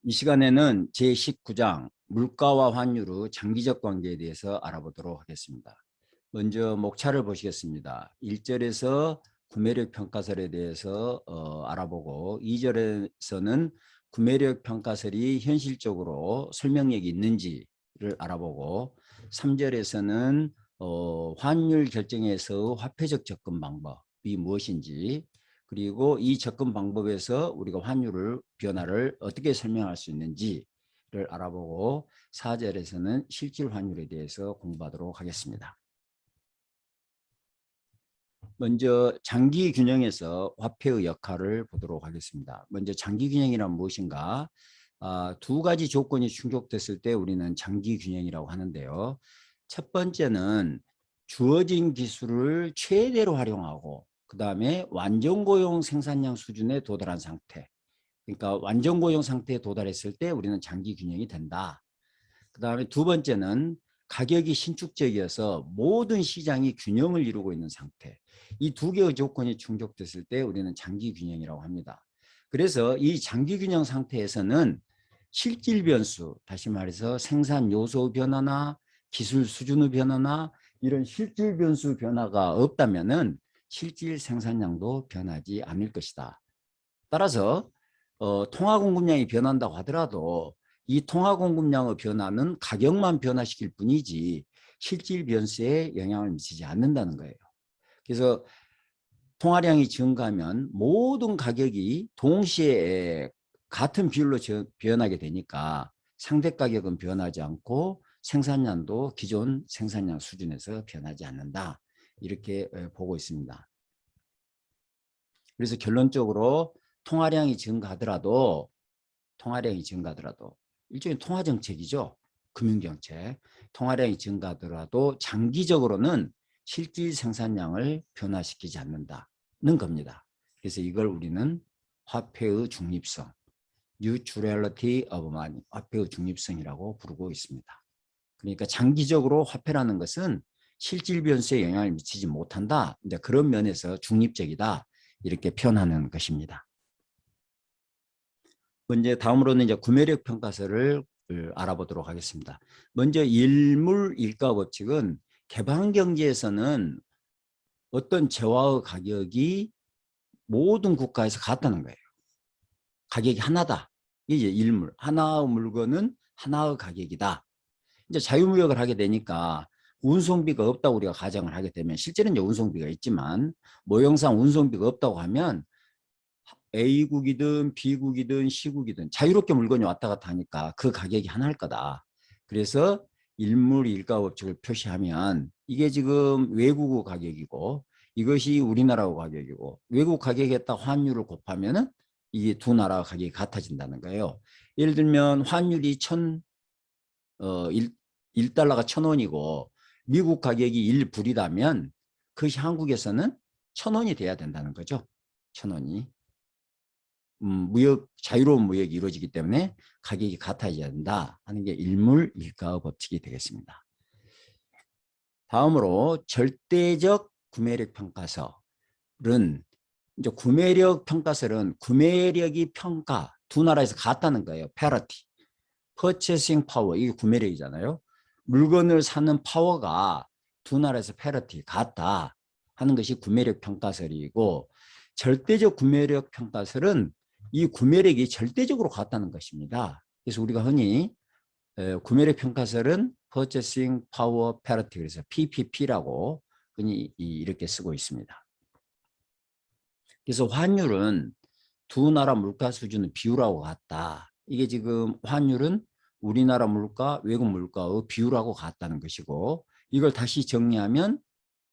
이 시간에는 제19장 물가와 환율의 장기적 관계에 대해서 알아보도록 하겠습니다. 먼저 목차를 보시겠습니다. 1절에서 구매력 평가설에 대해서 알아보고 2절에서는 구매력 평가설이 현실적으로 설명력이 있는지를 알아보고 3절에서는 환율 결정에서 화폐적 접근 방법이 무엇인지, 그리고 이 접근 방법에서 우리가 환율을 변화를 어떻게 설명할 수 있는지를 알아보고 4절에서는 실질 환율에 대해서 공부하도록 하겠습니다. 먼저 장기 균형에서 화폐의 역할을 보도록 하겠습니다. 먼저 장기 균형이란 무엇인가? 두 가지 조건이 충족됐을 때 우리는 장기 균형이라고 하는데요. 첫 번째는 주어진 기술을 최대로 활용하고 그 다음에 완전고용 생산량 수준에 도달한 상태, 그러니까 완전고용 상태에 도달했을 때 우리는 장기 균형이 된다. 그 다음에 두 번째는 가격이 신축적이어서 모든 시장이 균형을 이루고 있는 상태, 이 두 개의 조건이 충족됐을 때 우리는 장기 균형이라고 합니다. 그래서 이 장기 균형 상태에서는 실질 변수, 다시 말해서 생산 요소 변화나 기술 수준의 변화나 이런 실질 변수 변화가 없다면은 실질 생산량도 변하지 않을 것이다. 따라서 통화 공급량이 변한다고 하더라도 이 통화 공급량의 변화는 가격만 변화시킬 뿐이지 실질 변수에 영향을 미치지 않는다는 거예요. 그래서 통화량이 증가하면 모든 가격이 동시에 같은 비율로 변하게 되니까 상대 가격은 변하지 않고 생산량도 기존 생산량 수준에서 변하지 않는다. 이렇게 보고 있습니다. 그래서 결론적으로 통화량이 증가하더라도 일종의 통화정책이죠. 금융정책. 통화량이 증가하더라도 장기적으로는 실질 생산량을 변화시키지 않는다는 겁니다. 그래서 이걸 우리는 화폐의 중립성, Neutrality of Money, 화폐의 중립성이라고 부르고 있습니다. 그러니까 장기적으로 화폐라는 것은 실질 변수에 영향을 미치지 못한다. 이제 그런 면에서 중립적이다. 이렇게 표현하는 것입니다. 먼저 다음으로는 이제 구매력 평가서를 알아보도록 하겠습니다. 먼저 일물일가 법칙은 개방 경제에서는 어떤 재화의 가격이 모든 국가에서 같다는 거예요. 가격이 하나다. 이제 일물, 하나의 물건은 하나의 가격이다. 이제 자유무역을 하게 되니까 운송비가 없다고 우리가 가정을 하게 되면, 실제는 이제 운송비가 있지만 모형상 운송비가 없다고 하면 A국이든 B국이든 C국이든 자유롭게 물건이 왔다 갔다 하니까 그 가격이 하나일 거다. 그래서 일물일가법칙을 표시하면 이게 지금 외국의 가격이고 이것이 우리나라의 가격이고 외국 가격에다 환율을 곱하면은 이게 두 나라 가격이 같아진다는 거예요. 예를 들면 환율이 1달러가 1,000원이고 미국 가격이 1불이라면 그것이 한국에서는 1,000원이 돼야 된다는 거죠. 1,000원이. 자유로운 무역이 이루어지기 때문에 가격이 같아져야 된다 하는 게 일물일가의 법칙이 되겠습니다. 다음으로 절대적 구매력 평가설은, 이제 구매력 평가설은 구매력이 평가 두 나라에서 같다는 거예요. parity, purchasing power, 이게 구매력이잖아요. 물건을 사는 파워가 두 나라에서 parity, 같다 하는 것이 구매력 평가설이고, 절대적 구매력 평가설은 이 구매력이 절대적으로 같다는 것입니다. 그래서 우리가 흔히 구매력 평가설은 Purchasing Power Parity, 그래서 PPP라고 흔히 이렇게 쓰고 있습니다. 그래서 환율은 두 나라 물가 수준의 비율하고 같다. 이게 지금 환율은 우리나라 물가, 외국 물가의 비율하고 같다는 것이고, 이걸 다시 정리하면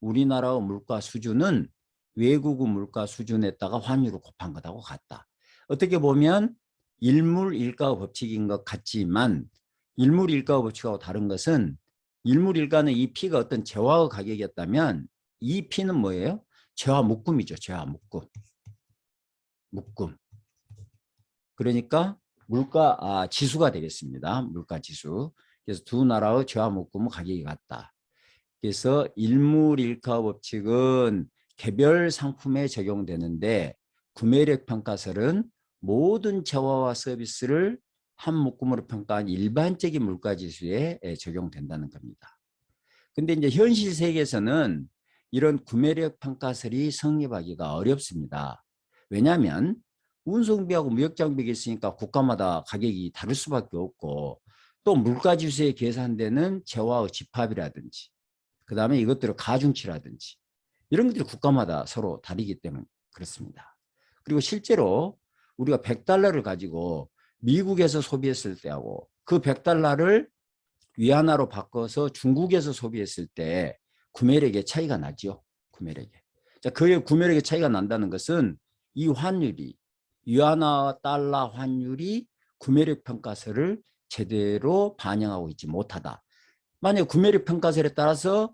우리나라의 물가 수준은 외국의 물가 수준에다가 환율을 곱한 것하고 같다. 어떻게 보면 일물일가 법칙인 것 같지만 일물일가 법칙하고 다른 것은, 일물일가는 이 P가 어떤 재화의 가격이었다면 이 P는 뭐예요? 재화 묶음이죠. 재화 묶음. 그러니까 물가 지수가 되겠습니다. 물가 지수. 그래서 두 나라의 재화 묶음은 가격이 같다. 그래서 일물일가 법칙은 개별 상품에 적용되는데 구매력 평가설은 모든 재화와 서비스를 한 묶음으로 평가한 일반적인 물가지수에 적용된다는 겁니다. 근데 이제 현실 세계에서는 이런 구매력 평가설이 성립하기가 어렵습니다. 왜냐하면 운송비하고 무역장비가 있으니까 국가마다 가격이 다를 수밖에 없고, 또 물가지수에 계산되는 재화의 집합이라든지, 그 다음에 이것들을 가중치라든지 이런 것들이 국가마다 서로 다르기 때문에 그렇습니다. 그리고 실제로 우리가 100달러를 가지고 미국에서 소비했을 때하고 그 100달러를 위안화로 바꿔서 중국에서 소비했을 때 구매력의 차이가 나죠. 구매력에. 자, 그 구매력의 차이가 난다는 것은 이 환율이, 위안화 달러 환율이 구매력 평가서를 제대로 반영하고 있지 못하다. 만약 구매력 평가서에 따라서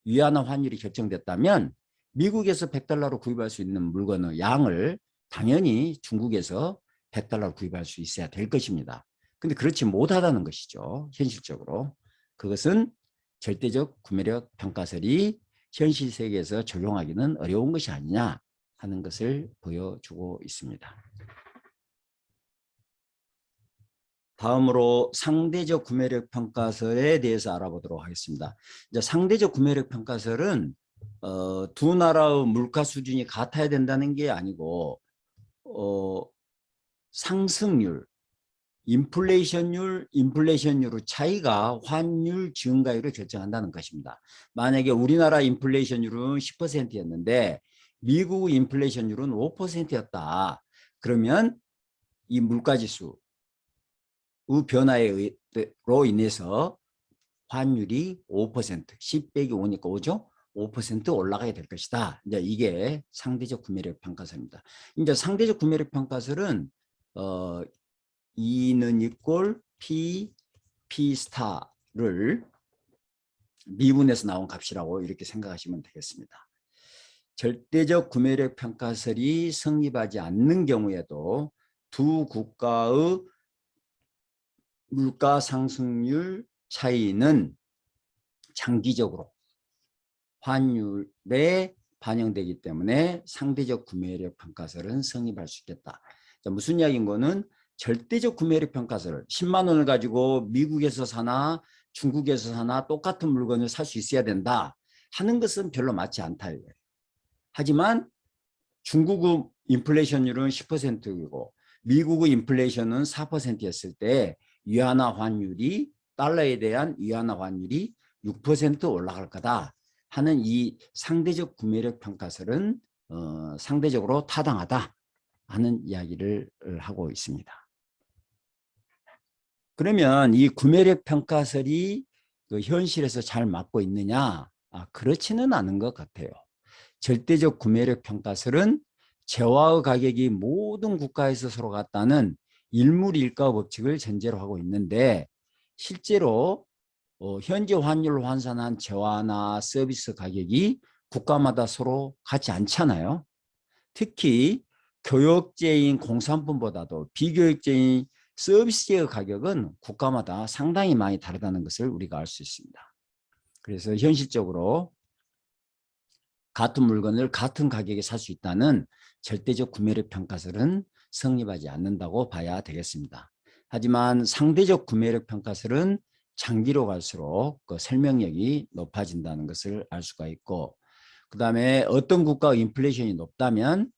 위안화 환율이 결정됐다면 미국에서 100달러로 구입할 수 있는 물건의 양을 당연히 중국에서 100달러로 구입할 수 있어야 될 것입니다. 근데 그렇지 못하다는 것이죠. 현실적으로. 그것은 절대적 구매력 평가설이 현실 세계에서 적용하기는 어려운 것이 아니냐 하는 것을 보여주고 있습니다. 다음으로 상대적 구매력 평가설에 대해서 알아보도록 하겠습니다. 이제 상대적 구매력 평가설은 두 나라의 물가 수준이 같아야 된다는 게 아니고 상승률, 인플레이션율의 차이가 환율 증가율을 결정한다는 것입니다. 만약에 우리나라 인플레이션율은 10%였는데 미국 인플레이션율은 5%였다. 그러면 이 물가지수 변화로 인해서 환율이 5%, 10 빼기 5니까 5죠? 5% 올라가야 될 것이다. 이제 이게 상대적 구매력 평가설입니다. 이제 상대적 구매력 평가설은 E는 이꼴 P 스타를 미분에서 나온 값이라고 이렇게 생각하시면 되겠습니다. 절대적 구매력 평가설이 성립하지 않는 경우에도 두 국가의 물가 상승률 차이는 장기적으로 환율에 반영되기 때문에 상대적 구매력 평가설은 성립할 수 있겠다. 자, 무슨 이야기인 거는 절대적 구매력 평가설 10만 원을 가지고 미국에서 사나 중국에서 사나 똑같은 물건을 살 수 있어야 된다 하는 것은 별로 맞지 않다 이거예요. 하지만 중국의 인플레이션율은 10%이고 미국의 인플레이션은 4%였을 때 위안화 환율이 달러에 대한 위안화 환율이 6% 올라갈 거다 하는 이 상대적 구매력 평가설은 상대적으로 타당하다 하는 이야기를 하고 있습니다. 그러면 이 구매력 평가설이 그 현실에서 잘 맞고 있느냐? 그렇지는 않은 것 같아요. 절대적 구매력 평가설은 재화의 가격이 모든 국가에서 서로 같다는 일물일가 법칙을 전제로 하고 있는데 실제로 현재 환율로 환산한 재화나 서비스 가격이 국가마다 서로 같지 않잖아요. 특히 교역제인 공산품보다도 비교역제인 서비스제의 가격은 국가마다 상당히 많이 다르다는 것을 우리가 알 수 있습니다. 그래서 현실적으로 같은 물건을 같은 가격에 살 수 있다는 절대적 구매력 평가설은 성립하지 않는다고 봐야 되겠습니다. 하지만 상대적 구매력 평가설은 장기로 갈수록 그 설명력이 높아진다는 것을 알 수가 있고, 그 다음에 어떤 국가 인플레이션이 높다면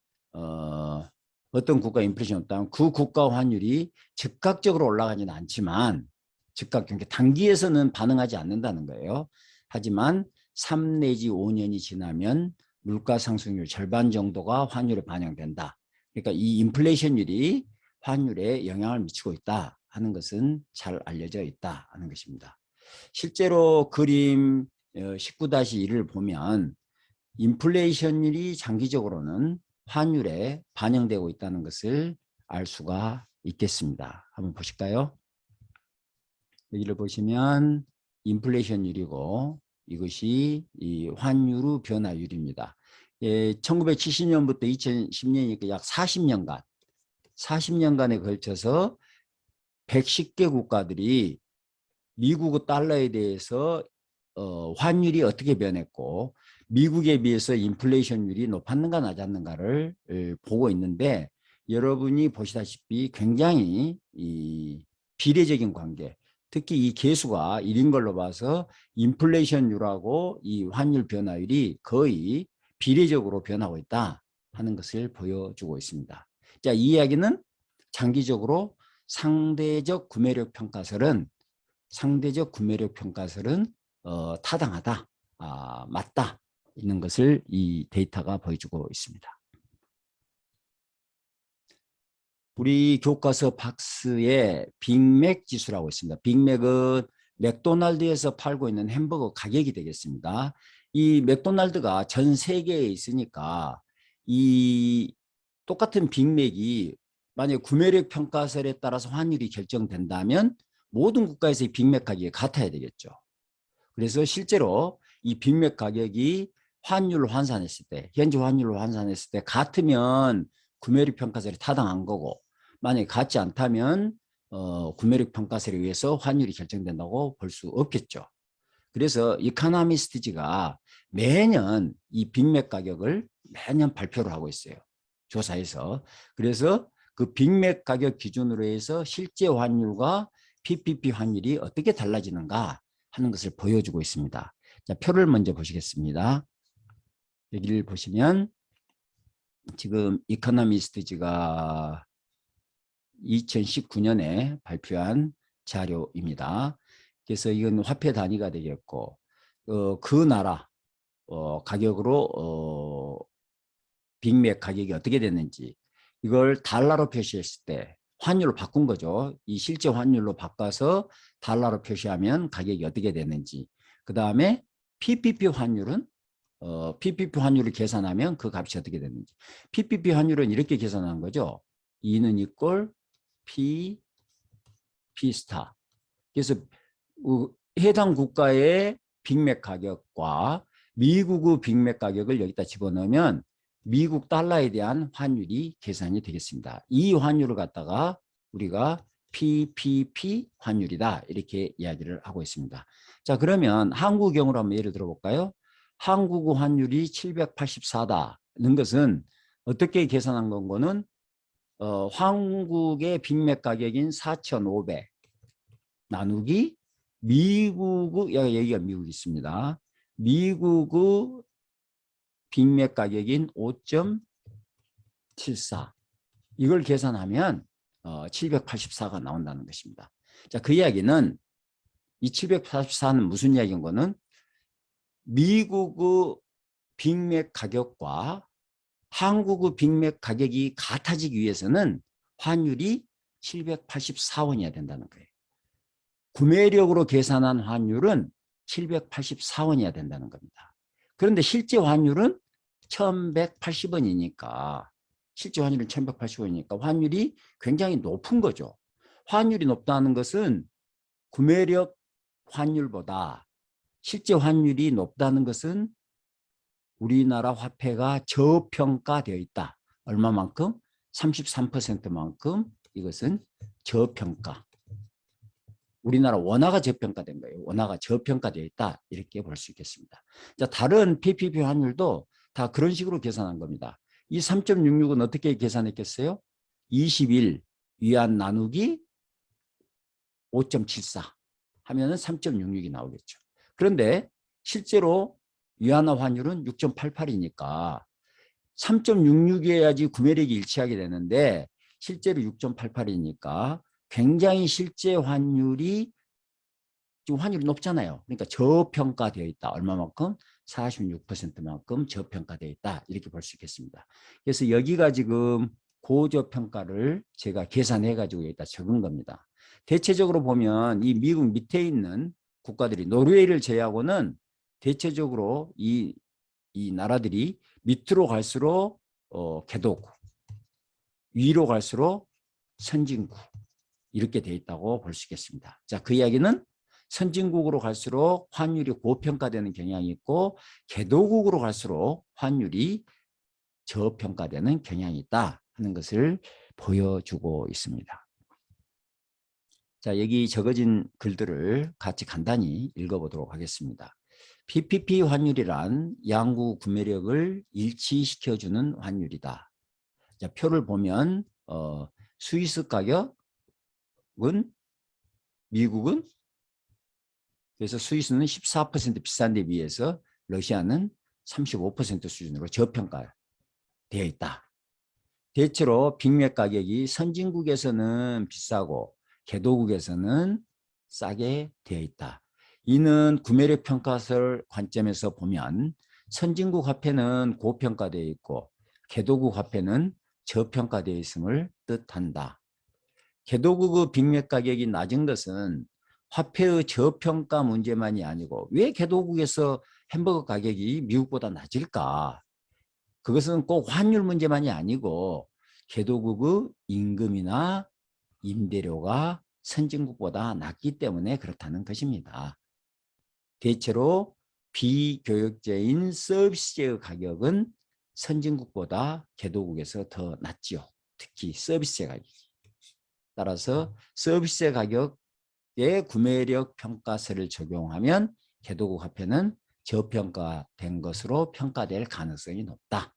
그 국가 환율이 즉각적으로 올라가지는 않지만 단기에서는 반응하지 않는다는 거예요. 하지만 3 내지 5년이 지나면 물가 상승률 절반 정도가 환율에 반영된다. 그러니까 이 인플레이션율이 환율에 영향을 미치고 있다 하는 것은 잘 알려져 있다 하는 것입니다. 실제로 그림 19-1을 보면 인플레이션율이 장기적으로는 환율에 반영되고 있다는 것을 알 수가 있겠습니다. 한번 보실까요? 여기를 보시면 인플레이션율이고 이것이 이 환율의 변화율입니다. 1970년부터 2010년이니까 약 40년간에 걸쳐서 110개 국가들이 미국의 달러에 대해서 환율이 어떻게 변했고 미국에 비해서 인플레이션율이 높았는가 낮았는가를 보고 있는데 여러분이 보시다시피 굉장히 비례적인 관계, 특히 이 계수가 1인 걸로 봐서 인플레이션율하고 이 환율 변화율이 거의 비례적으로 변하고 있다 하는 것을 보여주고 있습니다. 자, 이 이야기는 장기적으로 상대적 구매력 평가설은 타당하다, 맞다 있는 것을 이 데이터가 보여주고 있습니다. 우리 교과서 박스에 빅맥 지수라고 있습니다. 빅맥은 맥도날드에서 팔고 있는 햄버거 가격이 되겠습니다. 이 맥도날드가 전 세계에 있으니까 이 똑같은 빅맥이 만약 구매력 평가설에 따라서 환율이 결정된다면 모든 국가에서의 빅맥 가격이 같아야 되겠죠. 그래서 실제로 이 빅맥 가격이 환율로 환산했을 때, 현재 환율로 환산했을 때 같으면 구매력 평가설이 타당한 거고, 만약에 같지 않다면 구매력 평가설에 의해서 환율이 결정된다고 볼 수 없겠죠. 그래서 이코노미스트지가 매년 이 빅맥 가격을 매년 발표를 하고 있어요. 조사해서. 그래서 그 빅맥 가격 기준으로 해서 실제 환율과 PPP 환율이 어떻게 달라지는가 하는 것을 보여주고 있습니다. 자, 표를 먼저 보시겠습니다. 여기를 보시면 지금 이코노미스트지가 2019년에 발표한 자료입니다. 그래서 이건 화폐 단위가 되겠고 그 나라 가격으로 빅맥 가격이 어떻게 됐는지 이걸 달러로 표시했을 때 환율로 바꾼 거죠. 이 실제 환율로 바꿔서 달러로 표시하면 가격이 어떻게 되는지, 그 다음에 PPP 환율은 PPP 환율을 계산하면 그 값이 어떻게 되는지. PPP 환율은 이렇게 계산한 거죠. E는 이꼴 P 스타. 그래서 해당 국가의 빅맥 가격과 미국의 빅맥 가격을 여기다 집어넣으면 미국 달러에 대한 환율이 계산이 되겠습니다. 이 환율을 갖다가 우리가 PPP 환율이다 이렇게 이야기를 하고 있습니다. 자, 그러면 한국 경우로 한번 예를 들어볼까요? 한국 환율이 784다는 것은 어떻게 계산한 건가는 한국의 빅맥 가격인 4,500 나누기 미국의, 여기가 미국이 있습니다. 미국의 빅맥 가격인 5.74 이걸 계산하면 784가 나온다는 것입니다. 자, 그 이야기는 이 784는 무슨 이야기인 거는 미국의 빅맥 가격과 한국의 빅맥 가격이 같아지기 위해서는 환율이 784원이어야 된다는 거예요. 구매력으로 계산한 환율은 784원이어야 된다는 겁니다. 그런데 실제 환율은 1180원이니까 환율이 굉장히 높은 거죠. 환율이 높다는 것은 구매력 환율보다 실제 환율이 높다는 것은 우리나라 화폐가 저평가되어 있다. 얼마만큼? 33%만큼 이것은 저평가. 우리나라 원화가 저평가된 거예요. 원화가 저평가되어 있다. 이렇게 볼 수 있겠습니다. 자, 다른 PPP 환율도 다 그런 식으로 계산한 겁니다. 이 3.66은 어떻게 계산했겠어요? 21 위안 나누기 5.74 하면은 3.66이 나오겠죠. 그런데 실제로 위안화 환율은 6.88이니까 3.66이어야지 구매력이 일치하게 되는데 실제로 6.88이니까 굉장히 실제 환율이 지금 환율이 높잖아요. 그러니까 저평가되어 있다. 얼마만큼? 46%만큼 저평가되어 있다. 이렇게 볼 수 있겠습니다. 그래서 여기가 지금 고저평가를 제가 계산해 가지고 여기다 적은 겁니다. 대체적으로 보면 이 미국 밑에 있는 국가들이 노르웨이를 제외하고는 대체적으로 이 나라들이 밑으로 갈수록 개도국, 위로 갈수록 선진국 이렇게 돼 있다고 볼 수 있겠습니다. 자, 그 이야기는 선진국으로 갈수록 환율이 고평가되는 경향이 있고 개도국으로 갈수록 환율이 저평가되는 경향이 있다 하는 것을 보여주고 있습니다. 자, 여기 적어진 글들을 같이 간단히 읽어보도록 하겠습니다. PPP 환율이란 양국 구매력을 일치시켜주는 환율이다. 자, 표를 보면 스위스 가격은 미국은 그래서 스위스는 14% 비싼 데 비해서 러시아는 35% 수준으로 저평가되어 있다. 대체로 빅맥 가격이 선진국에서는 비싸고 개도국에서는 싸게 되어 있다. 이는 구매력 평가설 관점에서 보면 선진국 화폐는 고평가되어 있고 개도국 화폐는 저평가되어 있음을 뜻한다. 개도국의 빅맥 가격이 낮은 것은 화폐의 저평가 문제만이 아니고 왜 개도국에서 햄버거 가격이 미국보다 낮을까? 그것은 꼭 환율 문제만이 아니고 개도국의 임금이나 임대료가 선진국보다 낮기 때문에 그렇다는 것입니다. 대체로 비교역제인 서비스제의 가격은 선진국보다 개도국에서 더 낮지요. 특히 서비스제 가격. 따라서 서비스제 가격에 구매력 평가세를 적용하면 개도국 화폐는 저평가된 것으로 평가될 가능성이 높다.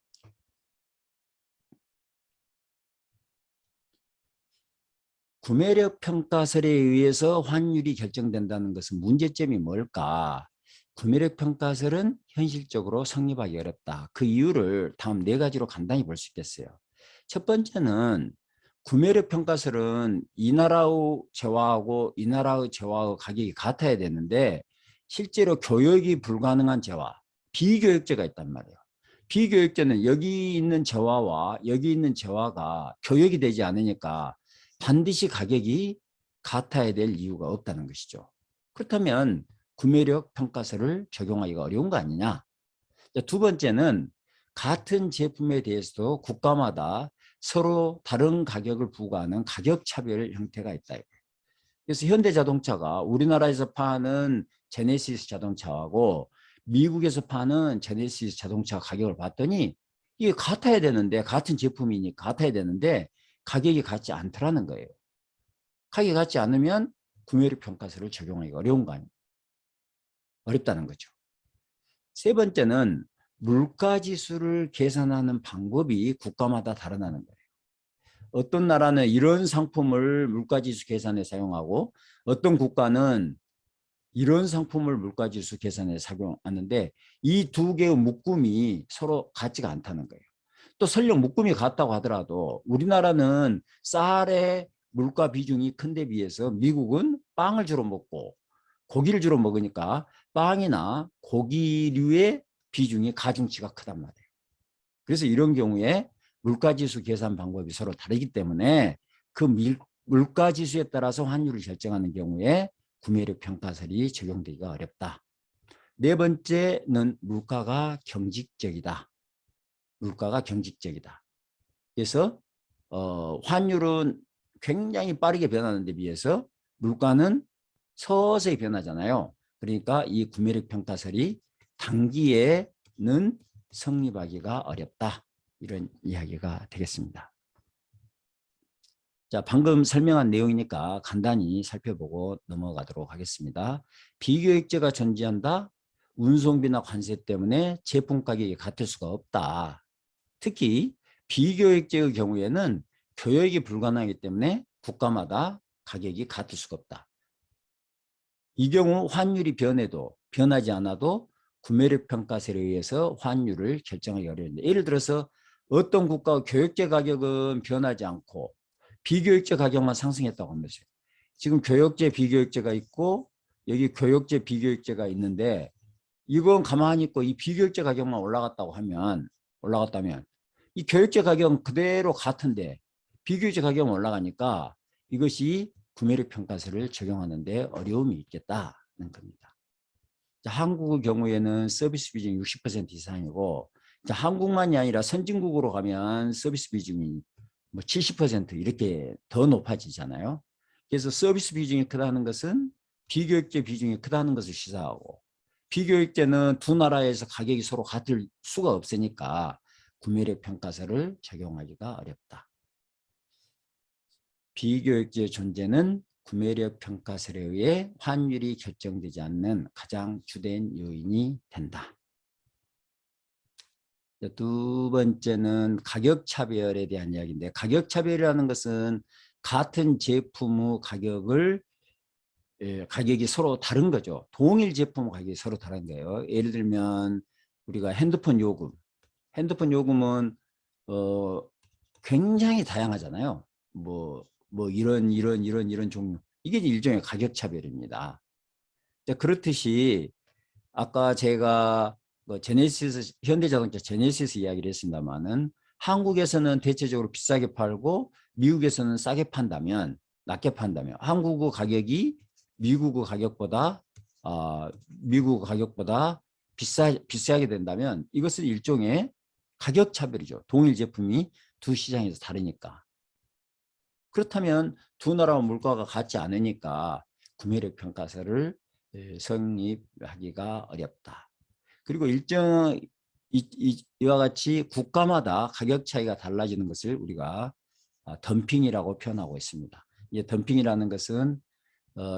구매력 평가설에 의해서 환율이 결정된다는 것은 문제점이 뭘까? 구매력 평가설은 현실적으로 성립하기 어렵다. 그 이유를 다음 4가지로 간단히 볼 수 있겠어요. 첫 번째는 구매력 평가설은 이 나라의 재화하고 이 나라의 재화의 가격이 같아야 되는데 실제로 교역이 불가능한 재화, 비교역제가 있단 말이에요. 비교역제는 여기 있는 재화와 여기 있는 재화가 교역이 되지 않으니까 반드시 가격이 같아야 될 이유가 없다는 것이죠. 그렇다면 구매력 평가서를 적용하기가 어려운 거 아니냐. 두 번째는 같은 제품에 대해서도 국가마다 서로 다른 가격을 부과하는 가격차별 형태가 있다. 그래서 현대자동차가 우리나라에서 파는 제네시스 자동차하고 미국에서 파는 제네시스 자동차 가격을 봤더니 이게 같아야 되는데 같은 제품이니까 같아야 되는데 가격이 같지 않더라는 거예요. 가격이 같지 않으면 구매력 평가서를 적용하기가 어려운 거 아니에요. 어렵다는 거죠. 세 번째는 물가지수를 계산하는 방법이 국가마다 다르다는 거예요. 어떤 나라는 이런 상품을 물가지수 계산에 사용하고 어떤 국가는 이런 상품을 물가지수 계산에 사용하는데 이 두 개의 묶음이 서로 같지가 않다는 거예요. 또 설령 묶음이 같다고 하더라도 우리나라는 쌀의 물가 비중이 큰데 비해서 미국은 빵을 주로 먹고 고기를 주로 먹으니까 빵이나 고기류의 비중이 가중치가 크단 말이에요. 그래서 이런 경우에 물가지수 계산 방법이 서로 다르기 때문에 그 물가지수에 따라서 환율을 결정하는 경우에 구매력 평가설이 적용되기가 어렵다. 네 번째는 물가가 경직적이다. 물가가 경직적이다. 그래서 환율은 굉장히 빠르게 변하는 데 비해서 물가는 서서히 변하잖아요. 그러니까 이 구매력 평가설이 단기에는 성립하기가 어렵다. 이런 이야기가 되겠습니다. 자, 방금 설명한 내용이니까 간단히 살펴보고 넘어가도록 하겠습니다. 비교역제가 존재한다. 운송비나 관세 때문에 제품 가격이 같을 수가 없다. 특히 비교역제의 경우에는 교역이 불가능하기 때문에 국가마다 가격이 같을 수가 없다. 이 경우 환율이 변하지 않아도 구매력 평가세에 의해서 환율을 결정하기 어려운데 예를 들어서 어떤 국가의 교역제 가격은 변하지 않고 비교역제 가격만 상승했다고 합니다. 지금 교역제 비교역제가 있고 여기 교역제 비교역제가 있는데 이건 가만히 있고 이 비교역제 가격만 올라갔다면 이 교역제 가격은 그대로 같은데 비교역제 가격은 올라가니까 이것이 구매력 평가서를 적용하는데 어려움이 있겠다는 겁니다. 자, 한국의 경우에는 서비스 비중이 60% 이상이고 자, 한국만이 아니라 선진국으로 가면 서비스 비중이 뭐 70% 이렇게 더 높아지잖아요. 그래서 서비스 비중이 크다는 것은 비교역제 비중이 크다는 것을 시사하고 비교역제는 두 나라에서 가격이 서로 같을 수가 없으니까 구매력 평가서를 적용하기가 어렵다. 비교역제 존재는 구매력 평가설에 의해 환율이 결정되지 않는 가장 주된 요인이 된다. 두 번째는 가격차별에 대한 이야기인데 가격차별이라는 것은 같은 제품의 가격을 가격이 서로 다른 거죠. 동일 제품 가격이 서로 다른 거예요. 예를 들면 우리가 핸드폰 요금은 굉장히 다양하잖아요. 뭐 이런 종류. 이게 일종의 가격 차별입니다. 그렇듯이 아까 제가 제네시스 현대자동차 제네시스 이야기를 했습니다만은 한국에서는 대체적으로 비싸게 팔고 미국에서는 싸게 판다면 낮게 판다면 한국의 가격이 미국 가격보다 비싸게 된다면 이것은 일종의 가격 차별이죠. 동일 제품이 두 시장에서 다르니까. 그렇다면 두 나라 물가가 같지 않으니까 구매력 평가서를 성립하기가 어렵다. 그리고 이와 같이 국가마다 가격 차이가 달라지는 것을 우리가 덤핑이라고 표현하고 있습니다. 이 덤핑이라는 것은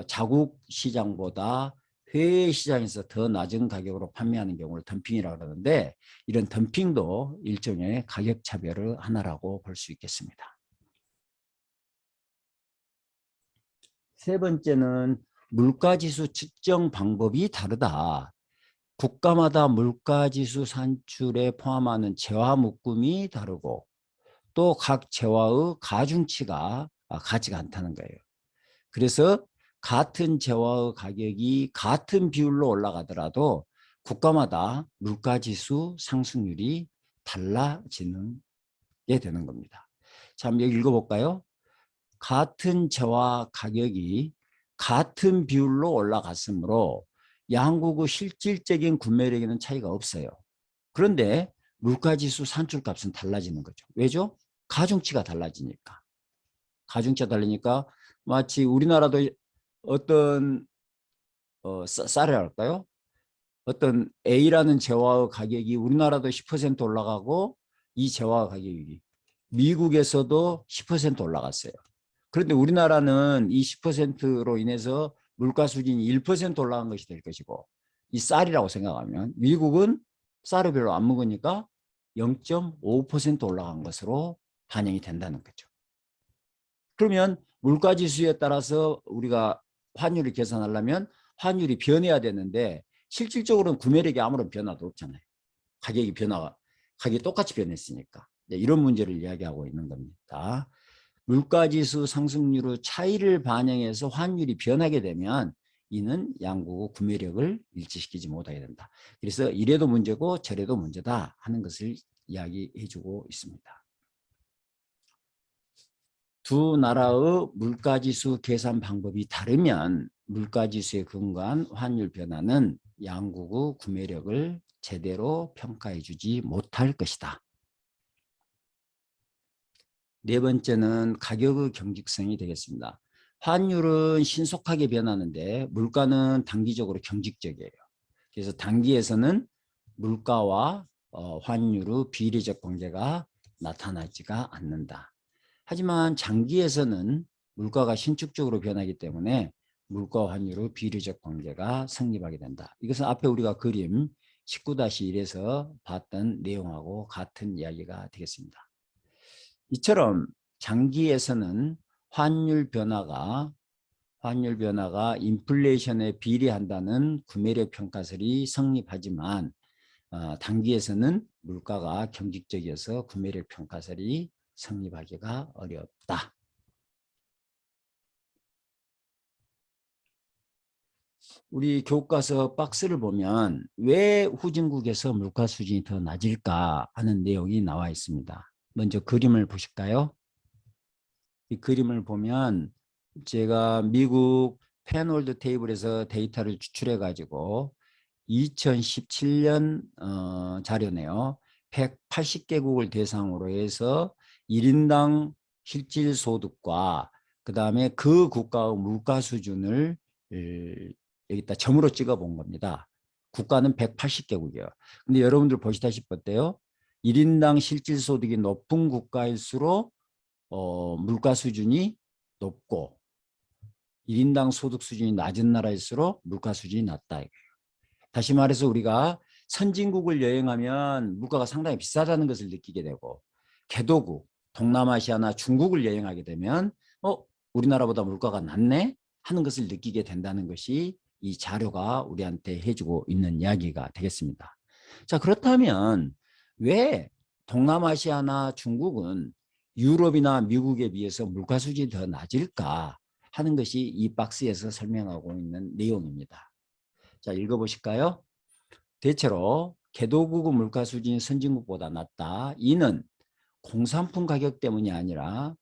자국 시장보다 해외 시장에서 더 낮은 가격으로 판매하는 경우를 덤핑이라고 하는데 이런 덤핑도 일종의 가격 차별의 하나라고 볼 수 있겠습니다. 세 번째는 물가지수 측정 방법이 다르다. 국가마다 물가지수 산출에 포함하는 재화 묶음이 다르고 또 각 재화의 가중치가 같지가 않다는 거예요. 그래서 같은 재화의 가격이 같은 비율로 올라가더라도 국가마다 물가지수 상승률이 달라지는 게 되는 겁니다. 자, 한번 여기 읽어볼까요? 같은 재화 가격이 같은 비율로 올라갔으므로 양국의 실질적인 구매력에는 차이가 없어요. 그런데 물가지수 산출값은 달라지는 거죠. 왜죠? 가중치가 달라지니까. 가중치가 달리니까 마치 우리나라도 어떤 쌀을 할까요? 어떤 A라는 재화의 가격이 우리나라도 10% 올라가고 이 재화 가격이 미국에서도 10% 올라갔어요. 그런데 우리나라는 이 10%로 인해서 물가 수준이 1% 올라간 것이 될 것이고 이 쌀이라고 생각하면 미국은 쌀을 별로 안 먹으니까 0.5% 올라간 것으로 반영이 된다는 거죠. 그러면 물가지수에 따라서 우리가 환율을 계산하려면 환율이 변해야 되는데 실질적으로는 구매력이 아무런 변화도 없잖아요. 가격이 똑같이 변했으니까. 이런 문제를 이야기하고 있는 겁니다. 물가지수 상승률의 차이를 반영해서 환율이 변하게 되면 이는 양국의 구매력을 일치시키지 못하게 된다. 그래서 이래도 문제고 저래도 문제다 하는 것을 이야기해 주고 있습니다. 두 나라의 물가지수 계산 방법이 다르면 물가지수에 근거한 환율 변화는 양국의 구매력을 제대로 평가해 주지 못할 것이다. 네 번째는 가격의 경직성이 되겠습니다. 환율은 신속하게 변하는데 물가는 단기적으로 경직적이에요. 그래서 단기에서는 물가와 환율의 비례적 관계가 나타나지가 않는다. 하지만 장기에서는 물가가 신축적으로 변하기 때문에 물가 환율의 비례적 관계가 성립하게 된다. 이것은 앞에 우리가 그림 19-1에서 봤던 내용하고 같은 이야기가 되겠습니다. 이처럼 장기에서는 환율 변화가 인플레이션에 비례한다는 구매력 평가설이 성립하지만 단기에서는 물가가 경직적이어서 구매력 평가설이 성립하기가 어렵다. 우리 교과서 박스를 보면 왜 후진국에서 물가 수준이 더 낮을까 하는 내용이 나와 있습니다. 먼저 그림을 보실까요? 이 그림을 보면 제가 미국 펜홀드 테이블에서 데이터를 추출해 가지고 2017년 자료네요. 180개국을 대상으로 해서 1인당 실질소득과 그 다음에 그 국가의 물가 수준을 여기다 점으로 찍어 본 겁니다. 국가는 180개국이에요. 근데 여러분들 보시다시피 어때요? 1인당 실질소득이 높은 국가일수록 물가 수준이 높고 1인당 소득 수준이 낮은 나라일수록 물가 수준이 낮다. 다시 말해서 우리가 선진국을 여행하면 물가가 상당히 비싸다는 것을 느끼게 되고 개도국, 동남아시아나 중국을 여행하게 되면 우리나라보다 물가가 낮네? 하는 것을 느끼게 된다는 것이 이 자료가 우리한테 해주고 있는 이야기가 되겠습니다. 자, 그렇다면 왜 동남아시아나 중국은 유럽이나 미국에 비해서 물가 수준이 더 낮을까 하는 것이 이 박스에서 설명하고 있는 내용입니다. 자, 읽어보실까요? 대체로 개도국의 물가 수준이 선진국보다 낮다. 이는 공산품 가격 때문이 아니라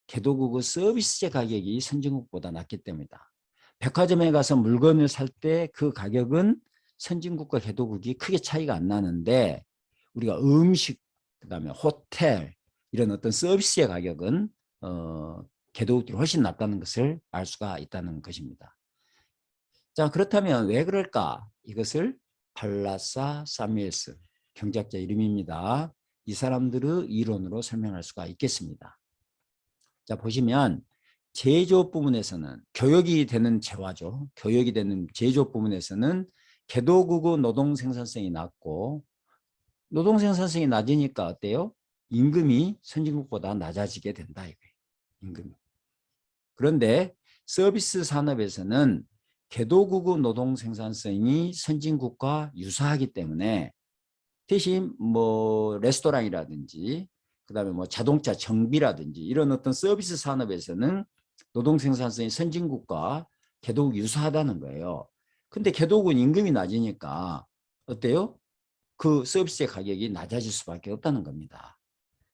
개도국의 서비스제 가격이 선진국보다 낮기 때문이다. 백화점에 가서 물건을 살 때 그 가격은 선진국과 개도국이 크게 차이가 안 나는데 우리가 음식, 그다음에 호텔 이런 어떤 서비스의 가격은 개도국들이 훨씬 낮다는 것을 알 수가 있다는 것입니다. 자, 그렇다면 왜 그럴까? 이것을 팔라사 사미엘스 경제학자 이름입니다. 이 사람들의 이론으로 설명할 수가 있겠습니다. 자, 보시면 제조업 부분에서는 교역이 되는 재화죠. 교역이 되는 제조업 부분에서는 개도국의 노동 생산성이 낮고 노동 생산성이 낮으니까 어때요? 임금이 선진국보다 낮아지게 된다 이거예요. 임금이. 그런데 서비스 산업에서는 개도국의 노동 생산성이 선진국과 유사하기 때문에 대신 뭐 레스토랑이라든지 그다음에 뭐 자동차 정비라든지 이런 어떤 서비스 산업에서는 노동 생산성이 선진국과 개도국 유사하다는 거예요. 근데 개도국은 임금이 낮으니까 어때요? 그 서비스의 가격이 낮아질 수밖에 없다는 겁니다.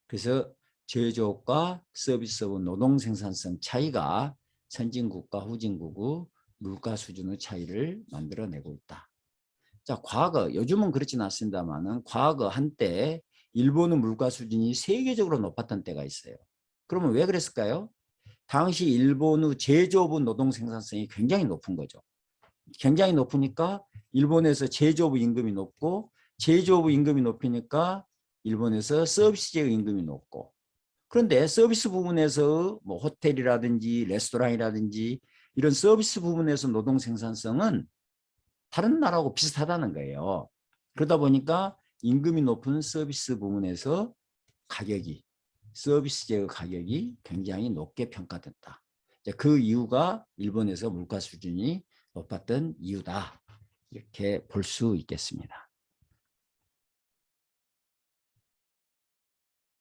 그래서 제조업과 서비스업의 노동 생산성 차이가 선진국과 후진국의 물가 수준의 차이를 만들어내고 있다. 자, 과거, 요즘은 그렇지는 않습니다만은 과거 한때 일본의 물가 수준이 세계적으로 높았던 때가 있어요. 그러면 왜 그랬을까요? 당시 일본의 제조업의 노동 생산성이 굉장히 높은 거죠. 굉장히 높으니까 일본에서 제조업 임금이 높고 제조업 임금이 높으니까 일본에서 서비스직 임금이 높고 그런데 서비스 부분에서 뭐 호텔이라든지 레스토랑이라든지 이런 서비스 부분에서 노동 생산성은 다른 나라하고 비슷하다는 거예요. 그러다 보니까 임금이 높은 서비스 부분에서 가격이 서비스제의 가격이 굉장히 높게 평가됐다. 그 이유가 일본에서 물가 수준이 높았던 이유다. 이렇게 볼 수 있겠습니다.